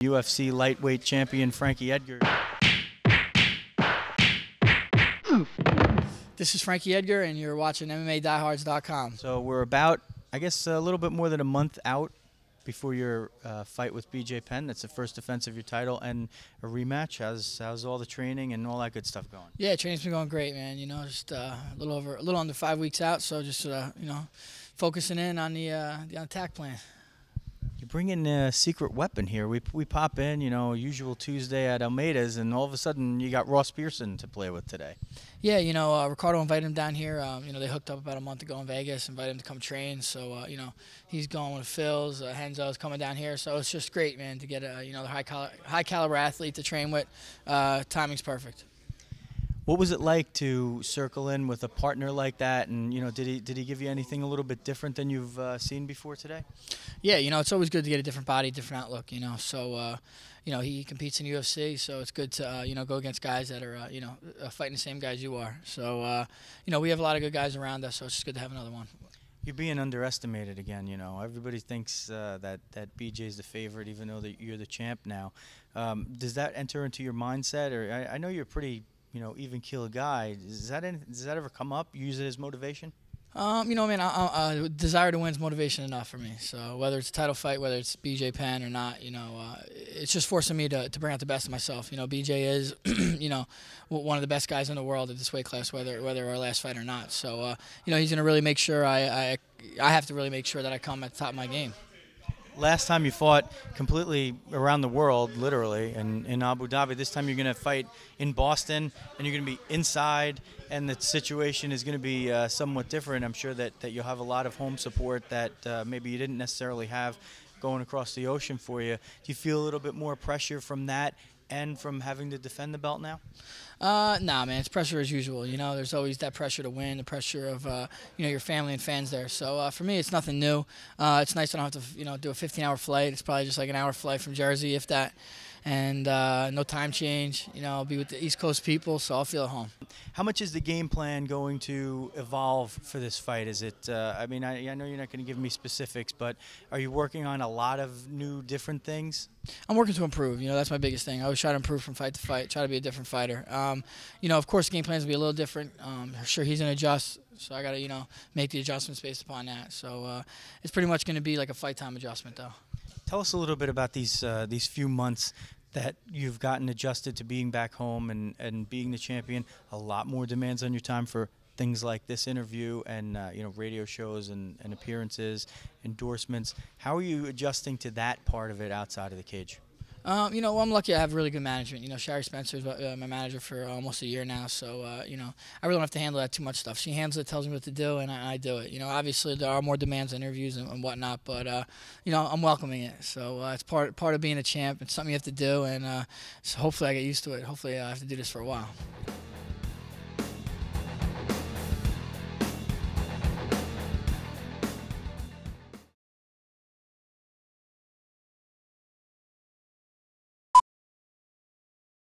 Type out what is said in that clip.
UFC lightweight champion Frankie Edgar. This is Frankie Edgar, and you're watching MMADiehards.com. So we're about, I guess, a little bit more than a month out before your fight with BJ Penn. That's the first defense of your title and a rematch. How's all the training and all that good stuff going? Yeah, training's been going great, man. You know, just a little under 5 weeks out, so just focusing in on the attack plan. You bring in a secret weapon here. We pop in, usual Tuesday at Almeida's, and all of a sudden you got Ross Pearson to play with today. Yeah, Ricardo invited him down here. They hooked up about a month ago in Vegas, invited him to come train. So, he's going with Phil's. Henzo's coming down here. So it's just great, man, to get the high caliber athlete to train with. Timing's perfect. What was it like to circle in with a partner like that? And did he give you anything a little bit different than you've seen before today? Yeah, it's always good to get a different body, different outlook. So he competes in UFC, so it's good to go against guys that are fighting the same guys you are. So we have a lot of good guys around us, so it's just good to have another one. You're being underestimated again. Everybody thinks that BJ's the favorite, even though you're the champ now. Does that enter into your mindset? Or I know you're pretty even keel guy. Does that ever come up? Use it as motivation? Man, desire to win is motivation enough for me. So whether it's a title fight, whether it's BJ Penn or not, it's just forcing me to bring out the best of myself. BJ is, one of the best guys in the world at this weight class, whether our last fight or not. So, he's going to really make sure I have to really make sure that I come at the top of my game. Last time you fought completely around the world, literally, in Abu Dhabi. This time you're going to fight in Boston, and you're going to be inside, and the situation is going to be somewhat different. I'm sure that you'll have a lot of home support that maybe you didn't necessarily have going across the ocean for you. Do you feel a little bit more pressure from that and from having to defend the belt now? Nah, man, it's pressure as usual. There's always that pressure to win, the pressure of, your family and fans there. So for me, it's nothing new. It's nice I don't have to, do a 15-hour flight. It's probably just like an hour flight from Jersey, if that. And no time change. I'll be with the East Coast people, so I'll feel at home. How much is the game plan going to evolve for this fight? Is it, I know you're not going to give me specifics, but are you working on a lot of new different things? I'm working to improve. That's my biggest thing. I always try to improve from fight to fight, try to be a different fighter. Of course, the game plans will be a little different. Sure, he's going to adjust, so I got to, make the adjustments based upon that. So it's pretty much going to be like a fight time adjustment, though. Tell us a little bit about these few months that you've gotten adjusted to being back home and being the champion. A lot more demands on your time for things like this interview and radio shows and appearances, endorsements. How are you adjusting to that part of it outside of the cage? I'm lucky I have really good management. Sherry Spencer's my manager for almost a year now, so, I really don't have to handle that too much stuff. She handles it, tells me what to do, and I do it. Obviously there are more demands on interviews and whatnot, but, I'm welcoming it. So it's part of being a champ. It's something you have to do, and so hopefully I get used to it. Hopefully I have to do this for a while.